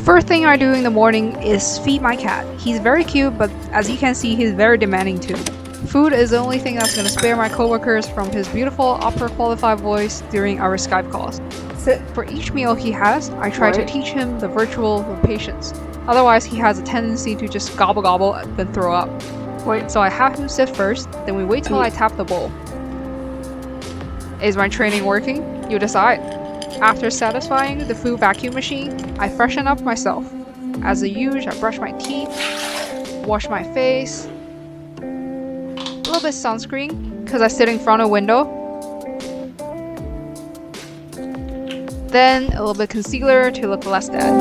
First thing I do in the morning is feed my cat. He's very cute, but as you can see, he's very demanding too. Food is the only thing that's going to spare my coworkers from his beautiful opera qualified voice during our Skype calls. Sit. For each meal he has, I try to teach him the virtual of patience. Otherwise, he has a tendency to just gobble gobble then throw up. Wait. So I have him sit first, then we wait till I tap the bowl. Is my training working? You decide. After satisfying the food vacuum machine, I freshen up myself. As usual, I brush my teeth, wash my face, a little bit sunscreen because I sit in front of a window, then a little bit concealer to look less dead.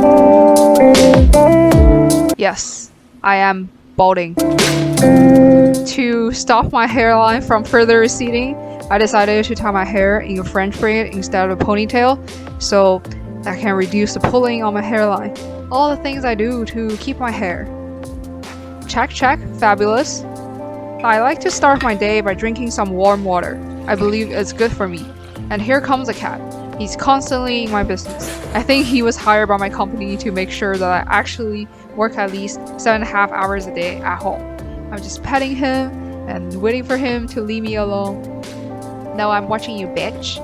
Yes, I am balding. To stop my hairline from further receding, I decided to tie my hair in a French braid instead of a ponytail, so that can reduce the pulling on my hairline. All the things I do to keep my hair. Check, check, fabulous. I like to start my day by drinking some warm water. I believe it's good for me. And here comes a cat. He's constantly in my business. I think he was hired by my company to make sure that I actually work at least 7.5 hours a day at home. I'm just petting him and waiting for him to leave me alone. Now I'm watching you, bitch.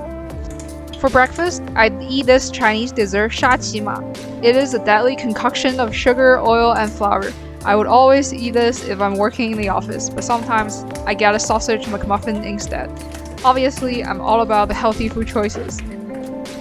For breakfast, I eat this Chinese dessert, 沙琪玛. It is a deadly concoction of sugar, oil, and flour. I would always eat this if I'm working in the office, but sometimes I get a sausage McMuffin instead. Obviously, I'm all about the healthy food choices.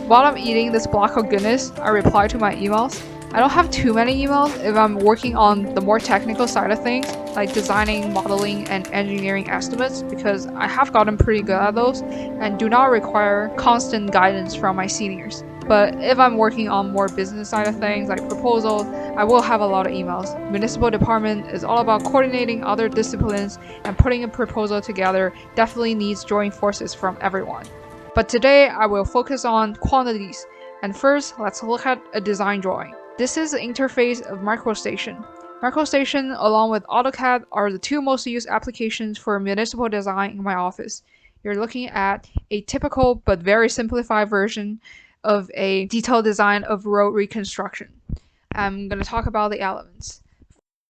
While I'm eating this block of goodness, I reply to my emails. I don't have too many emails if I'm working on the more technical side of things, like designing, modeling, and engineering estimates, because I have gotten pretty good at those and do not require constant guidance from my seniors. But if I'm working on more business side of things, like proposals, I will have a lot of emails. Municipal department is all about coordinating other disciplines, and putting a proposal together definitely needs joint forces from everyone. But today I will focus on quantities. And first, let's look at a design drawing. This is the interface of Microstation. Microstation along with AutoCAD are the two most used applications for municipal design in my office. You're looking at a typical but very simplified version of a detailed design of road reconstruction. I'm going to talk about the elements.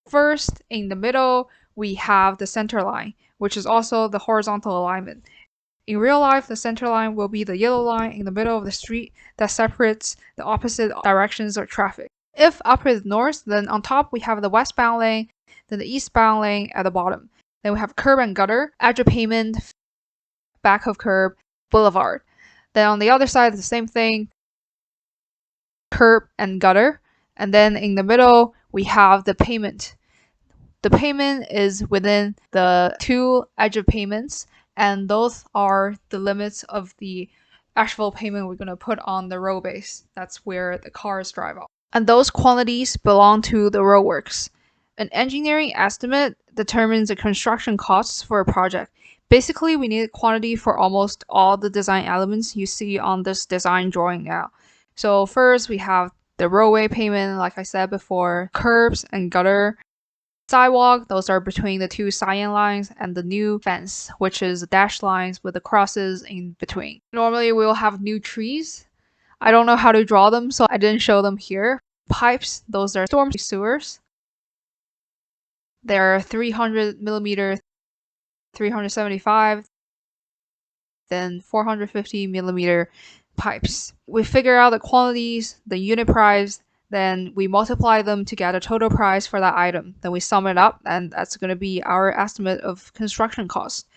First, in the middle, we have the center line, which is also the horizontal alignment. In real life, the center line will be the yellow line in the middle of the street that separates the opposite directions of traffic. If up is north, then on top we have the westbound lane, then the eastbound lane at the bottom. Then we have curb and gutter, edge of pavement, back of curb, boulevard. Then on the other side, the same thing, curb and gutter. And then in the middle, we have the pavement. The pavement is within the two edge of pavements, and those are the limits of the asphalt pavement we're going to put on the road base. That's where the cars drive off. And those quantities belong to the roadworks. An engineering estimate determines the construction costs for a project. Basically, we need a quantity for almost all the design elements you see on this design drawing now. So first, we have the roadway pavement, like I said before, curbs and gutter. Sidewalk, those are between the two cyan lines, and the new fence, which is the dashed lines with the crosses in between. Normally, we will have new trees. I don't know how to draw them, so I didn't show them here. Pipes, those are storm sewers. They're 300 millimeter, 375, then 450 millimeter pipes. We figure out the quantities, the unit price, then we multiply them to get a total price for that item. Then we sum it up, and that's going to be our estimate of construction cost.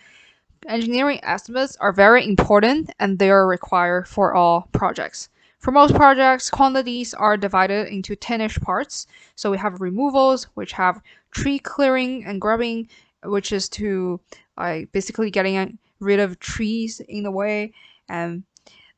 Engineering estimates are very important, and they are required for all projects. For most projects, quantities are divided into 10-ish parts. So we have removals, which have tree clearing and grubbing, which is to basically getting rid of trees in the way. And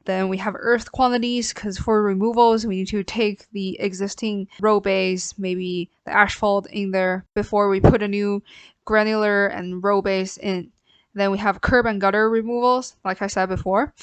Then we have earth quantities, because for removals, we need to take the existing road base, maybe the asphalt in there, before we put a new granular and road base in. Then we have curb and gutter removals, like I said before.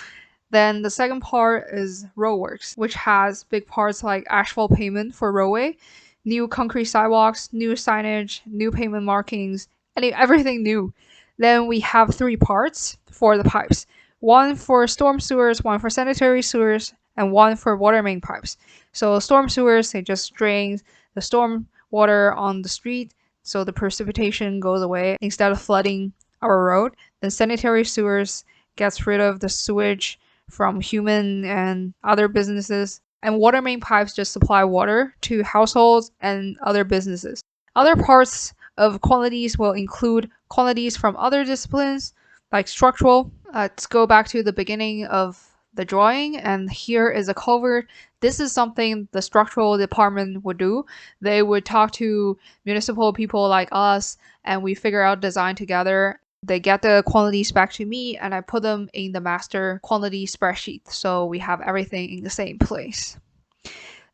Then the second part is roadworks, which has big parts like asphalt pavement for roadway, new concrete sidewalks, new signage, new pavement markings, everything new. Then we have three parts for the pipes. One for storm sewers, one for sanitary sewers, and one for water main pipes. So storm sewers, they just drain the storm water on the street so the precipitation goes away instead of flooding our road. Then sanitary sewers gets rid of the sewage from human and other businesses. And water main pipes just supply water to households and other businesses. Other parts of quantities will include quantities from other disciplines like structural. Let's go back to the beginning of the drawing, and here is a culvert. This is something the structural department would do. They would talk to municipal people like us, and we figure out design together. They get the quantities back to me, and I put them in the master quantity spreadsheet, so we have everything in the same place.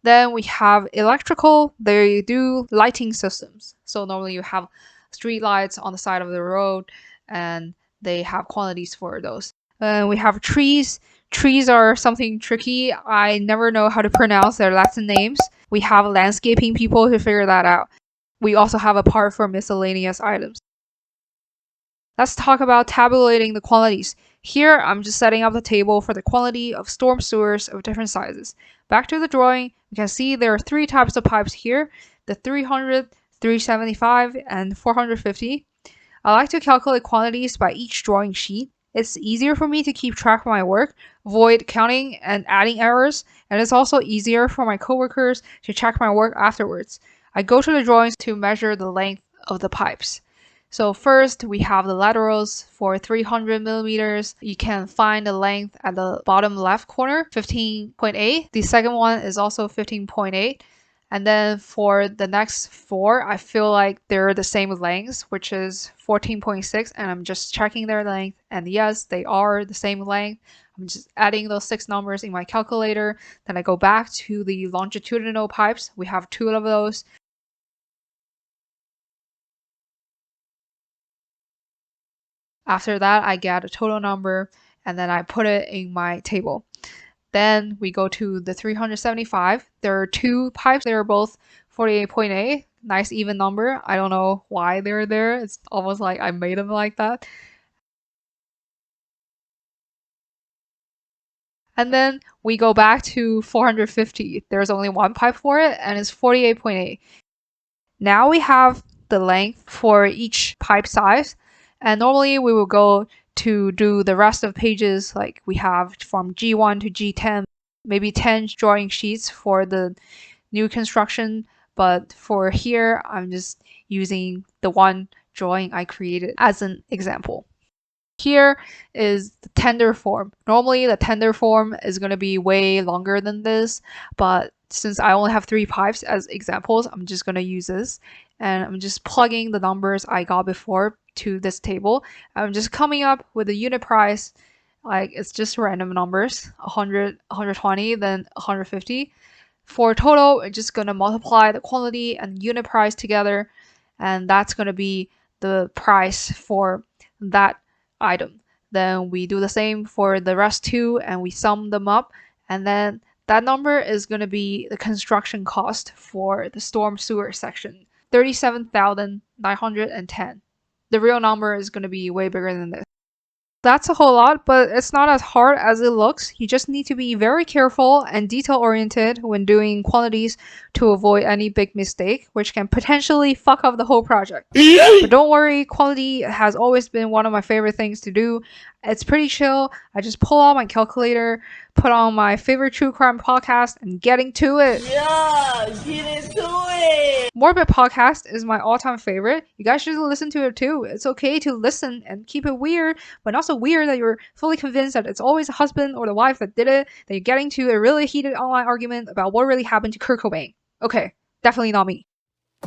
Then we have electrical. They do lighting systems. So normally you have street lights on the side of the road, and they have quantities for those. We have trees. Trees are something tricky. I never know how to pronounce their Latin names. We have landscaping people to figure that out. We also have a part for miscellaneous items. Let's talk about tabulating the quantities. Here, I'm just setting up the table for the quantity of storm sewers of different sizes. Back to the drawing, you can see there are three types of pipes here, the 300, 375, and 450. I like to calculate quantities by each drawing sheet. It's easier for me to keep track of my work, avoid counting and adding errors, and it's also easier for my coworkers to check my work afterwards. I go to the drawings to measure the length of the pipes. So first, we have the laterals for 300 millimeters. You can find the length at the bottom left corner, 15.8. The second one is also 15.8. And then for the next four, I feel like they're the same lengths, which is 14.6. And I'm just checking their length. And yes, they are the same length. I'm just adding those 6 numbers in my calculator. Then I go back to the longitudinal pipes. We have 2 of those. After that, I get a total number and then I put it in my table. Then we go to the 375. There are 2 pipes. They're both 48.8. Nice even number. I don't know why they're there. It's almost like I made them like that. And then we go back to 450. There's only 1 pipe for it and it's 48.8. Now we have the length for each pipe size. And normally we will go to do the rest of pages, like we have from G1 to G10, maybe 10 drawing sheets for the new construction. But for here, I'm just using the one drawing I created as an example. Here is the tender form. Normally the tender form is going to be way longer than this, but since I only have 3 pipes as examples, I'm just going to use this. And I'm just plugging the numbers I got before to this table. I'm just coming up with a unit price, like it's just random numbers, 100, 120, then 150. For total, we're just going to multiply the quantity and unit price together, and that's going to be the price for that item. Then we do the same for the rest 2 and we sum them up, and then that number is going to be the construction cost for the storm sewer section, 37,910. The real number is going to be way bigger than this. That's a whole lot, but it's not as hard as it looks. You just need to be very careful and detail-oriented when doing quantities to avoid any big mistake, which can potentially fuck up the whole project. But don't worry, quantity has always been one of my favorite things to do. It's pretty chill. I just pull out my calculator, put on my favorite true crime podcast, and getting to it. Yeah, get into it. Morbid podcast is my all-time favorite. You guys should listen to it too. It's okay to listen and keep it weird, but not so weird that you're fully convinced that it's always the husband or the wife that did it, that you're getting to a really heated online argument about what really happened to Kurt Cobain. Okay, definitely not me.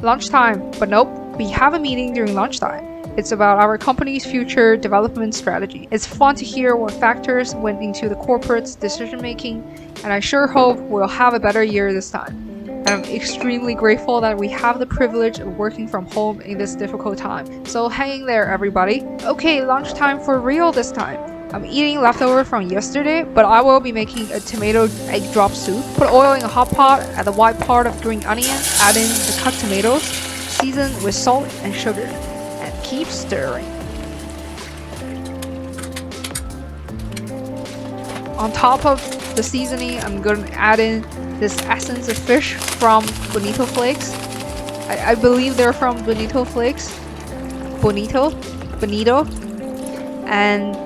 Lunchtime, but nope, we have a meeting during lunchtime. It's about our company's future development strategy. It's fun to hear what factors went into the corporate's decision making, and I sure hope we'll have a better year this time. And I'm extremely grateful that we have the privilege of working from home in this difficult time. So hang in there, everybody. Okay, lunchtime for real this time. I'm eating leftover from yesterday, but I will be making a tomato egg drop soup. Put oil in a hot pot, add the white part of green onion, add in the cut tomatoes, season with salt and sugar, and keep stirring. On top of the seasoning, I'm going to add in this essence of fish from Bonito Flakes. I believe they're from Bonito Flakes. Bonito. And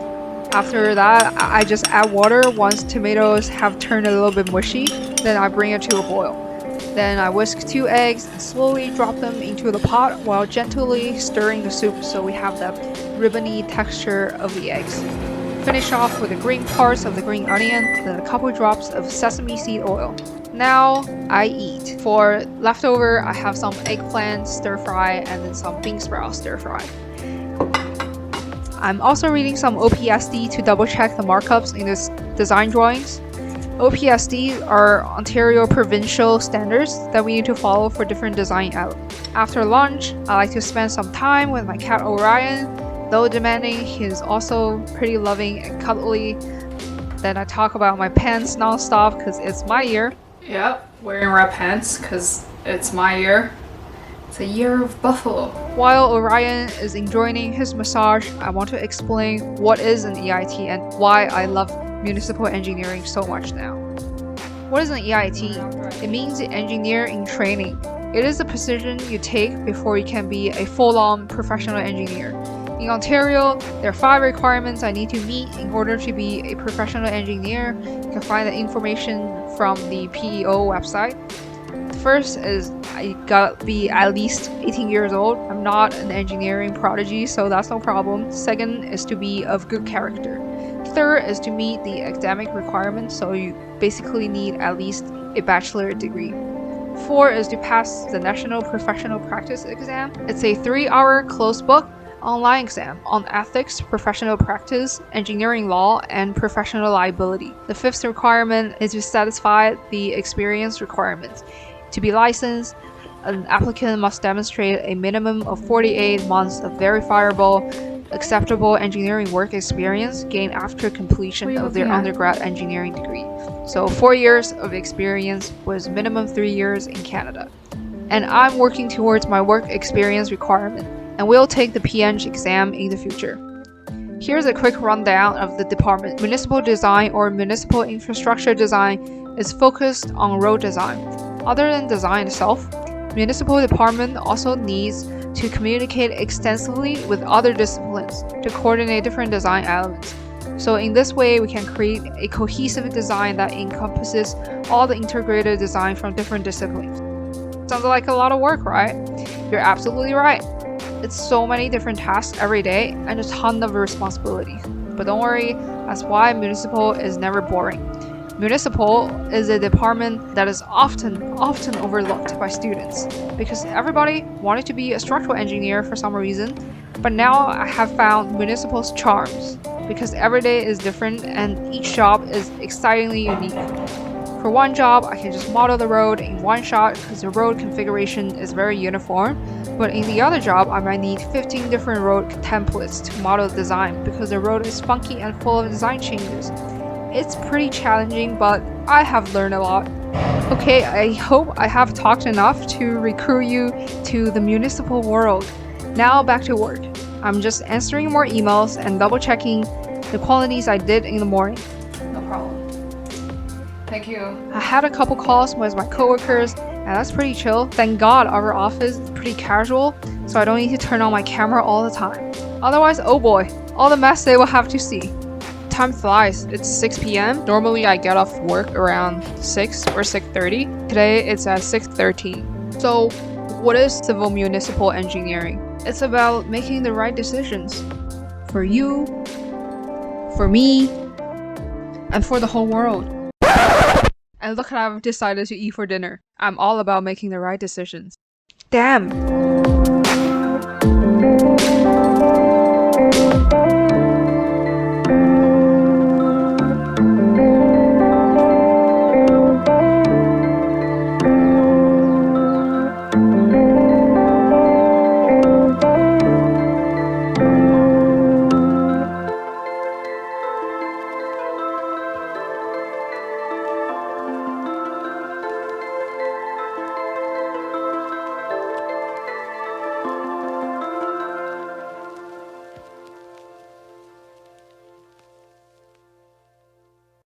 after that, I just add water once tomatoes have turned a little bit mushy. Then I bring it to a boil. Then I whisk 2 eggs and slowly drop them into the pot while gently stirring the soup so we have that ribbony texture of the eggs. Finish off with the green parts of the green onion, then a couple drops of sesame seed oil. Now I eat. For leftover, I have some eggplant stir fry and then some bean sprout stir fry. I'm also reading some OPSD to double check the markups in this design drawings. OPSD are Ontario provincial standards that we need to follow for different design elements. After lunch, I like to spend some time with my cat Orion. Though demanding, he is also pretty loving and cuddly. Then I talk about my pants non-stop because it's my year. Yep, wearing red pants because it's my year. It's a year of buffalo. While Orion is enjoying his massage, I want to explain what is an EIT and why I love municipal engineering so much now. What is an EIT? It means engineer in training. It is a position you take before you can be a full-on professional engineer. In Ontario, there are 5 requirements I need to meet in order to be a professional engineer. You can find the information from the PEO website. The first is I gotta be at least 18 years old. I'm not an engineering prodigy, so that's no problem. Second is to be of good character. Third is to meet the academic requirements, so you basically need at least a bachelor degree. 4 is to pass the National Professional Practice Exam. It's a 3-hour closed book online exam on ethics, professional practice, engineering law, and professional liability. The 5th requirement is to satisfy the experience requirements. To be licensed, an applicant must demonstrate a minimum of 48 months of verifiable, acceptable engineering work experience gained after completion of their undergrad engineering degree. So 4 years of experience was minimum 3 years in Canada. And I'm working towards my work experience requirement, and will take the P.Eng exam in the future. Here's a quick rundown of the department. Municipal design or municipal infrastructure design is focused on road design. Other than design itself, municipal department also needs to communicate extensively with other disciplines to coordinate different design elements. So in this way, we can create a cohesive design that encompasses all the integrated design from different disciplines. Sounds like a lot of work, right? You're absolutely right. It's so many different tasks every day and a ton of responsibilities. But don't worry, that's why municipal is never boring. Municipal is a department that is often overlooked by students because everybody wanted to be a structural engineer for some reason. But now I have found municipal's charms because every day is different and each job is excitingly unique. For one job, I can just model the road in one shot because the road configuration is very uniform. But in the other job, I might need 15 different road templates to model the design because the road is funky and full of design changes. It's pretty challenging, but I have learned a lot. Okay, I hope I have talked enough to recruit you to the municipal world. Now back to work. I'm just answering more emails and double checking the quantities I did in the morning. No problem. Thank you. I had a couple calls with my coworkers, and that's pretty chill. Thank God our office is pretty casual, so I don't need to turn on my camera all the time. Otherwise, oh boy, all the mess they will have to see. Time flies. It's 6 p.m. Normally I get off work around 6 or 6:30. Today it's at 6:13. So what is civil municipal engineering? It's about making the right decisions. For you, for me, and for the whole world. And look what I've decided to eat for dinner. I'm all about making the right decisions. Damn!